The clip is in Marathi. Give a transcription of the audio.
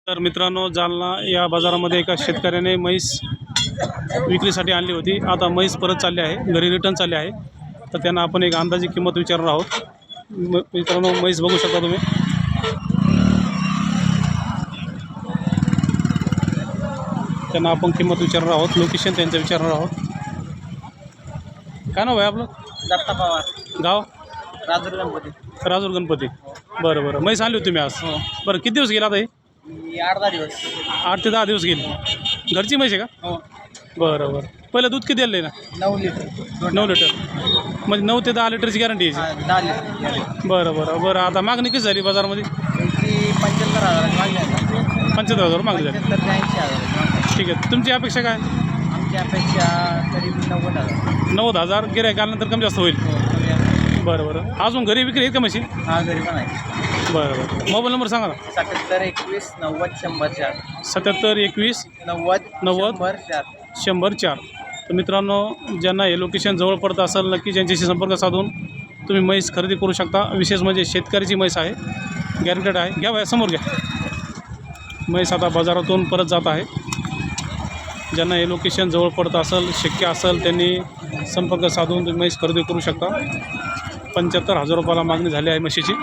तर मित्रांनो, जालना या बाजारामध्ये एका शेतकऱ्याने म्हैस विक्रीसाठी आणली होती. आता म्हैस परत चालली आहे, घरी रिटर्न चालली आहे. तर त्यांना आपण एक अंदाजी किंमत विचारणार आहोत. मित्रांनो, म्हैस बघू शकता तुम्ही. त्यांना आपण किंमत विचारणार आहोत, लोकेशन त्यांचं विचारणार आहोत. काय नाव आहे आपलं? दत्ता पवार, गाव? राजूर गणपती. राजूर गणपती. बरं बरं. म्हैस आणली होती तुम्ही आज? हो. बरं, किती दिवस गेला आता हे? 8-10 दिवस. 8 ते 10 दिवस गेले. घरची म्हैस आहे का? हो. बरं बरं. पहिलं दूध किती दिलं ना? 9 लिटर. 9 लिटर. म्हणजे 9 ते 10 लिटरची गॅरंटी आहे. 10 लिटर. बरं बरं बरं. आता मागणी किती झाली बाजारामध्ये? त्यांची 75,000 मागणी आहे. 75,000 मागणी झाली. 75 ते 80,000. ठीक आहे. तुमची अपेक्षा काय? आमची अपेक्षा तरी 90,000. 90,000. गिऱ्हाईक आल्यानंतर कमी जास्त होईल. बरं बरं. अजून घरी विक्री आहेत का म्हशी? हा, घरी पण आहे. बरं बरं. मोबाईल नंबर सांगा ना. 77 21 90 100 4. 77 21 90 90 100 100 4. तर मित्रांनो, ज्यांना हे लोकेशन जवळ पडतं असेल नक्की त्यांच्याशी संपर्क साधून तुम्ही म्हैस खरेदी करू शकता. विशेष म्हणजे शेतकऱ्याची म्हैस आहे, गॅरंटेड आहे. घ्या बाया, समोर घ्या. म्हैस आता बाजारातून परत जात आहे. ज्यांना हे लोकेशन जवळ पडतं असेल, शक्य असेल, त्यांनी संपर्क साधून तुम्ही म्हैस खरेदी करू शकता. 75,000 रुपयाला मागणी झाली आहे म्हशीची.